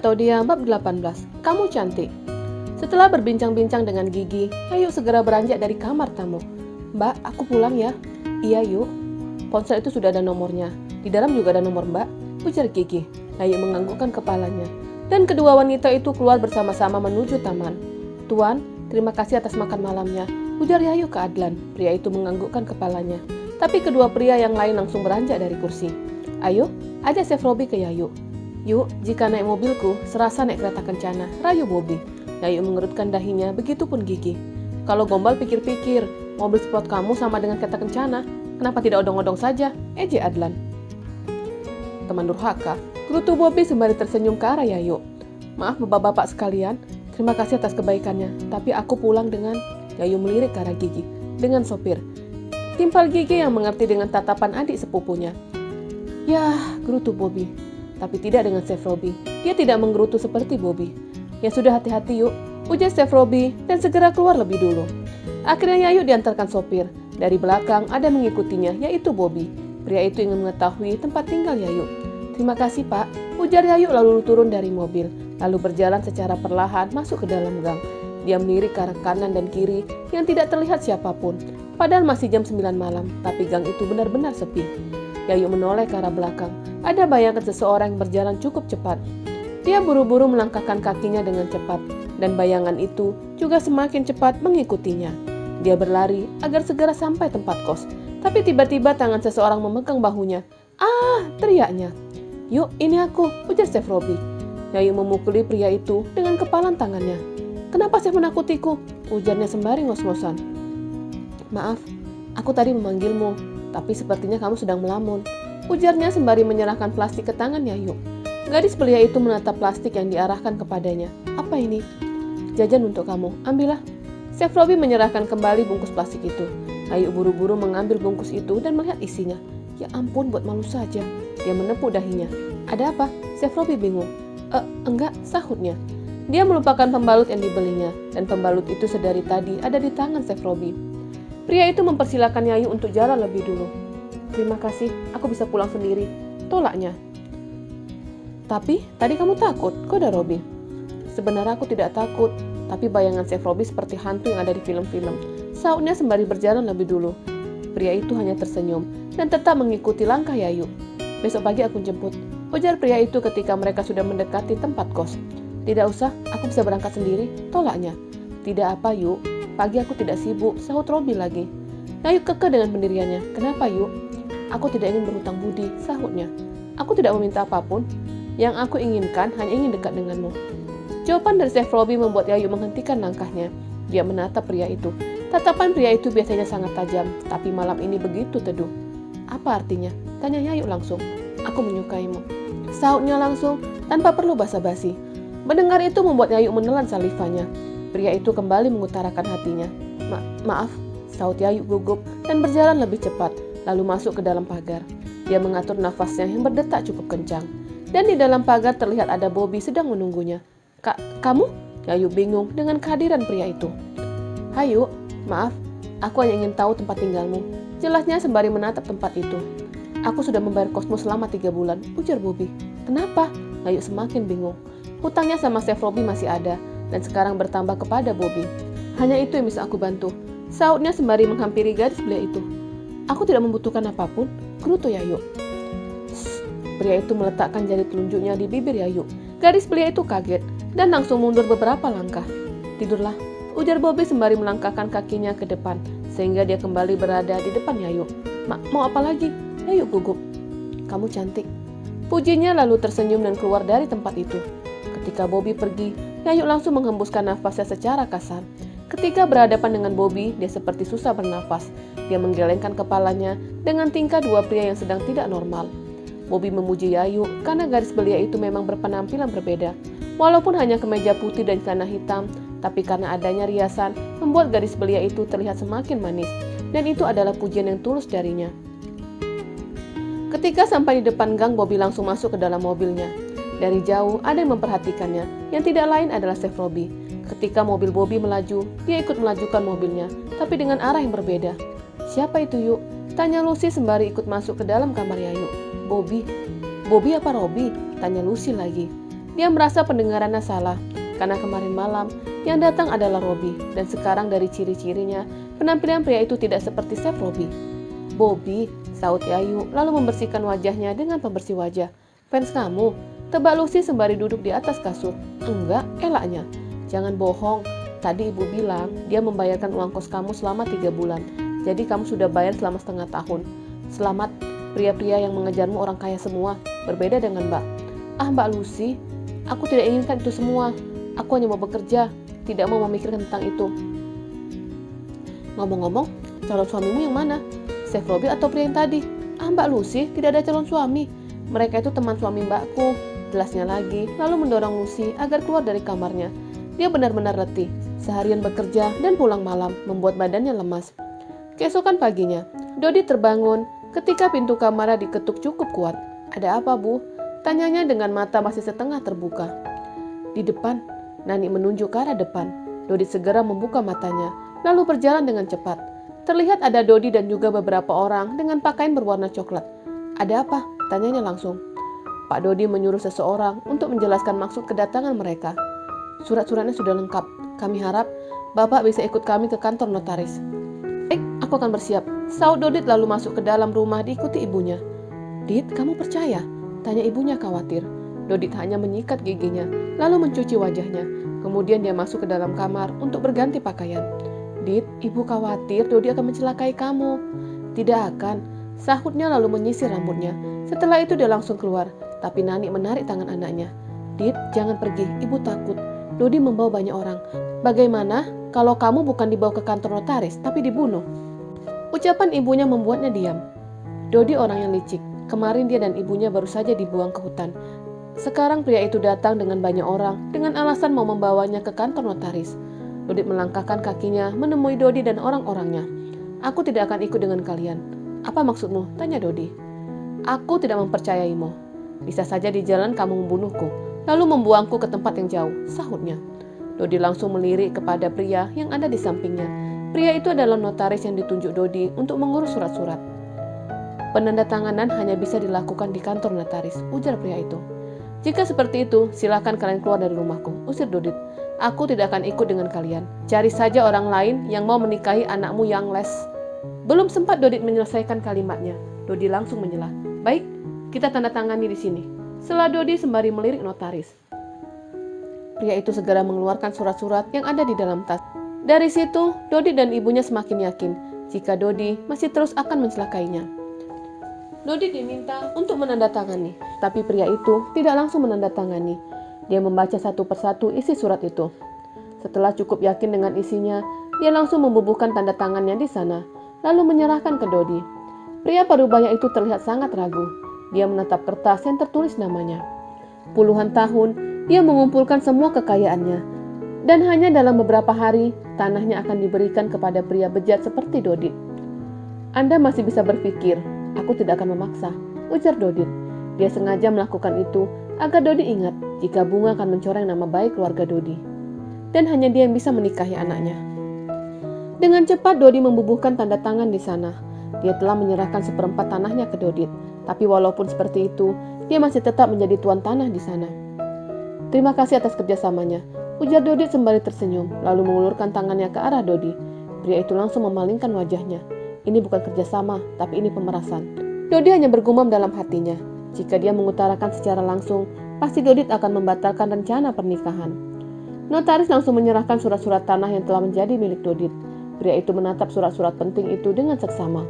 Tahu Dia bab 18. Kamu cantik. Setelah berbincang-bincang dengan Gigi, Yayu segera beranjak dari kamar tamu. Mbak, aku pulang ya. Iya yuk. Ponsel itu sudah ada nomornya. Di dalam juga ada nomor Mbak, ujar Gigi. Yayu menganggukkan kepalanya. Dan kedua wanita itu keluar bersama-sama menuju taman. Tuan, terima kasih atas makan malamnya, ujar Yayu ke Adlan. Pria itu menganggukkan kepalanya. Tapi kedua pria yang lain langsung beranjak dari kursi. Ayo, ajak Chef Robi ke Yayu. Yuk, jika naik mobilku, serasa naik kereta kencana, rayu Bobby. Yayu mengerutkan dahinya, begitupun Gigi. Kalau Gombal pikir-pikir, mobil sport kamu sama dengan kereta kencana, kenapa tidak odong-odong saja? Ejek Adlan. Teman durhaka, gerutu Bobby sembari tersenyum ke arah Yayu. Maaf bapak-bapak sekalian, terima kasih atas kebaikannya, tapi aku pulang dengan... Yayu melirik ke arah Gigi, dengan sopir. Timpal Gigi yang mengerti dengan tatapan adik sepupunya. Yah, gerutu Bobby. Tapi tidak dengan Chef Robi. Dia tidak menggerutu seperti Bobby. Ya sudah, hati-hati yuk, ujar Chef Robi dan segera keluar lebih dulu. Akhirnya Yayu diantarkan sopir. Dari belakang ada mengikutinya, yaitu Bobby. Pria itu ingin mengetahui tempat tinggal Yayu. Terima kasih Pak, ujar Yayu lalu turun dari mobil. Lalu berjalan secara perlahan masuk ke dalam gang. Dia melirik ke arah kanan dan kiri yang tidak terlihat siapapun. Padahal masih jam 9 malam, tapi gang itu benar-benar sepi. Yayu menoleh ke arah belakang. Ada bayangan seseorang yang berjalan cukup cepat. Dia buru-buru melangkahkan kakinya dengan cepat, dan bayangan itu juga semakin cepat mengikutinya. Dia berlari agar segera sampai tempat kos. Tapi tiba-tiba tangan seseorang memegang bahunya. Ah, teriaknya. Yuk, ini aku, ujar Chef Robi. Yayu memukuli pria itu dengan kepalan tangannya. Kenapa Chef menakutiku? Ujarnya sembari ngos-ngosan. Maaf, aku tadi memanggilmu, tapi sepertinya kamu sedang melamun. Ujarnya sembari menyerahkan plastik ke tangan Yayu. Gadis belia itu menatap plastik yang diarahkan kepadanya. Apa ini? Jajan untuk kamu, ambillah. Chef Robi menyerahkan kembali bungkus plastik itu. Yayu buru-buru mengambil bungkus itu dan melihat isinya. Ya ampun, buat malu saja. Dia menepuk dahinya. Ada apa? Chef Robi bingung. Enggak, sahutnya. Dia melupakan pembalut yang dibelinya, dan pembalut itu sedari tadi ada di tangan Chef Robi. Pria itu mempersilakan Yayu untuk jalan lebih dulu. Terima kasih, aku bisa pulang sendiri, tolaknya. Tapi, tadi kamu takut, kode Robi. Sebenarnya aku tidak takut, tapi bayangan Chef Robi seperti hantu yang ada di film-film. Sautnya sembari berjalan lebih dulu. Pria itu hanya tersenyum, dan tetap mengikuti langkah Yayu. Besok pagi aku jemput, ujar pria itu ketika mereka sudah mendekati tempat kos. Tidak usah, aku bisa berangkat sendiri, tolaknya. Tidak apa, Yu, pagi aku tidak sibuk, sahut Robi lagi. Yayu kekeh dengan pendiriannya. Kenapa, Yu? Aku tidak ingin berhutang budi, sahutnya. Aku tidak meminta apapun. Yang aku inginkan hanya ingin dekat denganmu. Jawaban dari Chef Robi membuat Yayu menghentikan langkahnya. Dia menatap pria itu. Tatapan pria itu biasanya sangat tajam, tapi malam ini begitu teduh. Apa artinya? Tanya Yayu langsung. Aku menyukaimu, sahutnya langsung tanpa perlu basa-basi. Mendengar itu membuat Yayu menelan salivanya. Pria itu kembali mengutarakan hatinya. Maaf, sahut Yayu gugup dan berjalan lebih cepat. Lalu masuk ke dalam pagar. Dia mengatur nafasnya yang berdetak cukup kencang. Dan di dalam pagar terlihat ada Bobby sedang menunggunya. Kamu? Yayu bingung dengan kehadiran pria itu. Hayu, maaf, aku hanya ingin tahu tempat tinggalmu. Jelasnya sembari menatap tempat itu. Aku sudah membayar kosmu selama 3 bulan, ujar Bobby. Kenapa? Yayu semakin bingung. Hutangnya sama Chef Robi masih ada, dan sekarang bertambah kepada Bobby. Hanya itu yang bisa aku bantu, sautnya sembari menghampiri gadis belia itu. Aku tidak membutuhkan apapun, gerutu Yayu. Pria itu meletakkan jari telunjuknya di bibir Yayu. Gadis belia itu kaget dan langsung mundur beberapa langkah. Tidurlah, ujar Bobby sembari melangkahkan kakinya ke depan, sehingga dia kembali berada di depan Yayu. Mau apa lagi? Yayu gugup. Kamu cantik. Pujinya lalu tersenyum dan keluar dari tempat itu. Ketika Bobby pergi, Yayu langsung menghembuskan nafasnya secara kasar. Ketika berhadapan dengan Bobby, dia seperti susah bernafas. Dia menggelengkan kepalanya dengan tingkah dua pria yang sedang tidak normal. Bobby memuji Yayu karena gadis belia itu memang berpenampilan berbeda. Walaupun hanya kemeja putih dan celana hitam, tapi karena adanya riasan, membuat gadis belia itu terlihat semakin manis. Dan itu adalah pujian yang tulus darinya. Ketika sampai di depan gang, Bobby langsung masuk ke dalam mobilnya. Dari jauh, ada yang memperhatikannya, yang tidak lain adalah Chef Robi. Ketika mobil Bobby melaju, dia ikut melajukan mobilnya, tapi dengan arah yang berbeda. Siapa itu, Yuk? Tanya Lucy sembari ikut masuk ke dalam kamar Yayu. Bobby apa Robi? Tanya Lucy lagi. Dia merasa pendengarannya salah, karena kemarin malam yang datang adalah Robi, dan sekarang dari ciri-cirinya, penampilan pria itu tidak seperti Chef Robi. Bobby, saut Yayu, lalu membersihkan wajahnya dengan pembersih wajah. Fans kamu? Tebak Lucy sembari duduk di atas kasur. Enggak, elaknya. Jangan bohong. Tadi ibu bilang dia membayarkan uang kos kamu selama 3 bulan. Jadi kamu sudah bayar selama setengah tahun. Selamat, pria-pria yang mengejarmu orang kaya semua. Berbeda dengan Mbak. Ah, Mbak Lucy, aku tidak inginkan itu semua. Aku hanya mau bekerja, tidak mau memikirkan tentang itu. Ngomong-ngomong, calon suamimu yang mana? Chef Robi atau pria yang tadi? Ah, Mbak Lucy, tidak ada calon suami. Mereka itu teman suami mbakku, jelasnya lagi, lalu mendorong Lucy agar keluar dari kamarnya. Dia benar-benar letih, seharian bekerja dan pulang malam, membuat badannya lemas. Keesokan paginya, Dodi terbangun ketika pintu kamarnya diketuk cukup kuat. Ada apa, Bu? Tanyanya dengan mata masih setengah terbuka. Di depan, Nani menunjuk ke arah depan. Dodi segera membuka matanya, lalu berjalan dengan cepat. Terlihat ada Dodi dan juga beberapa orang dengan pakaian berwarna coklat. Ada apa? Tanyanya langsung. Pak Dodi menyuruh seseorang untuk menjelaskan maksud kedatangan mereka. Surat-suratnya sudah lengkap. Kami harap Bapak bisa ikut kami ke kantor notaris. Aku akan bersiap. Saud Dodit lalu masuk ke dalam rumah diikuti ibunya. Dit, kamu percaya? Tanya ibunya khawatir. Dodit hanya menyikat giginya, lalu mencuci wajahnya. Kemudian dia masuk ke dalam kamar untuk berganti pakaian. Dit, ibu khawatir Dodi akan mencelakai kamu. Tidak akan, sahutnya lalu menyisir rambutnya. Setelah itu dia langsung keluar, tapi Nani menarik tangan anaknya. Dit, jangan pergi, ibu takut. Dodi membawa banyak orang. Bagaimana kalau kamu bukan dibawa ke kantor notaris, tapi dibunuh? Ucapan ibunya membuatnya diam. Dodi orang yang licik. Kemarin dia dan ibunya baru saja dibuang ke hutan. Sekarang pria itu datang dengan banyak orang dengan alasan mau membawanya ke kantor notaris. Dodit melangkahkan kakinya menemui Dodi dan orang-orangnya. Aku tidak akan ikut dengan kalian. Apa maksudmu? Tanya Dodi. Aku tidak mempercayaimu. Bisa saja di jalan kamu membunuhku, lalu membuangku ke tempat yang jauh, sahutnya. Dodi langsung melirik kepada pria yang ada di sampingnya. Pria itu adalah notaris yang ditunjuk Dodi untuk mengurus surat-surat. Penandatanganan hanya bisa dilakukan di kantor notaris, ujar pria itu. Jika seperti itu, silakan kalian keluar dari rumahku, usir Dodit. Aku tidak akan ikut dengan kalian. Cari saja orang lain yang mau menikahi anakmu yang les. Belum sempat Dodit menyelesaikan kalimatnya, Dodi langsung menyela. Baik, kita tanda tangani di sini. Setelah Dodi sembari melirik notaris. Pria itu segera mengeluarkan surat-surat yang ada di dalam tas. Dari situ, Dodi dan ibunya semakin yakin jika Dodi masih terus akan mencelakainya. Dodi diminta untuk menandatangani, tapi pria itu tidak langsung menandatangani. Dia membaca satu persatu isi surat itu. Setelah cukup yakin dengan isinya, dia langsung membubuhkan tanda tangannya di sana, lalu menyerahkan ke Dodi. Pria parubaya itu terlihat sangat ragu. Dia menatap kertas yang tertulis namanya. Puluhan tahun, dia mengumpulkan semua kekayaannya. Dan hanya dalam beberapa hari, tanahnya akan diberikan kepada pria bejat seperti Dodi. Anda masih bisa berpikir, aku tidak akan memaksa, ujar Dodit. Dia sengaja melakukan itu agar Dodi ingat jika Bunga akan mencoreng nama baik keluarga Dodi. Dan hanya dia yang bisa menikahi anaknya. Dengan cepat Dodi membubuhkan tanda tangan di sana. Dia telah menyerahkan seperempat tanahnya ke Dodit. Tapi walaupun seperti itu, dia masih tetap menjadi tuan tanah di sana. Terima kasih atas kerjasamanya, ujar Dodit sembari tersenyum, lalu mengulurkan tangannya ke arah Dodi. Pria itu langsung memalingkan wajahnya. Ini bukan kerjasama, tapi ini pemerasan. Dodi hanya bergumam dalam hatinya. Jika dia mengutarakan secara langsung, pasti Dodit akan membatalkan rencana pernikahan. Notaris langsung menyerahkan surat-surat tanah yang telah menjadi milik Dodit. Pria itu menatap surat-surat penting itu dengan seksama.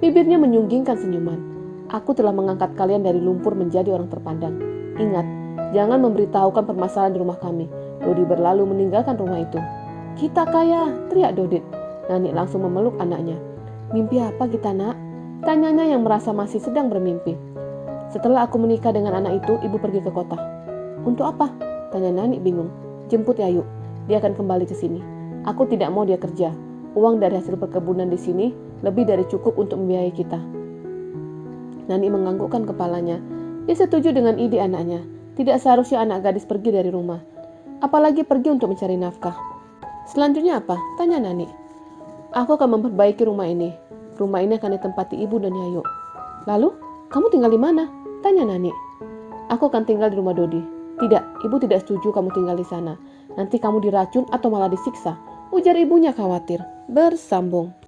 Bibirnya menyunggingkan senyuman. Aku telah mengangkat kalian dari lumpur menjadi orang terpandang. Ingat, jangan memberitahukan permasalahan di rumah kami. Dodi berlalu meninggalkan rumah itu. Kita kaya, teriak Dodit. Nani langsung memeluk anaknya. Mimpi apa kita, nak? Tanyanya yang merasa masih sedang bermimpi. Setelah aku menikah dengan anak itu, ibu pergi ke kota. Untuk apa? Tanya Nani bingung. Jemput Yayu, dia akan kembali ke sini. Aku tidak mau dia kerja. Uang dari hasil perkebunan di sini lebih dari cukup untuk membiayai kita. Nani menganggukkan kepalanya. Dia setuju dengan ide anaknya. Tidak seharusnya anak gadis pergi dari rumah. Apalagi pergi untuk mencari nafkah. Selanjutnya apa? Tanya Nani. Aku akan memperbaiki rumah ini. Rumah ini akan ditempati ibu dan Yayu. Lalu, kamu tinggal di mana? Tanya Nani. Aku akan tinggal di rumah Dodi. Tidak, ibu tidak setuju kamu tinggal di sana. Nanti kamu diracun atau malah disiksa. Ujar ibunya khawatir. Bersambung.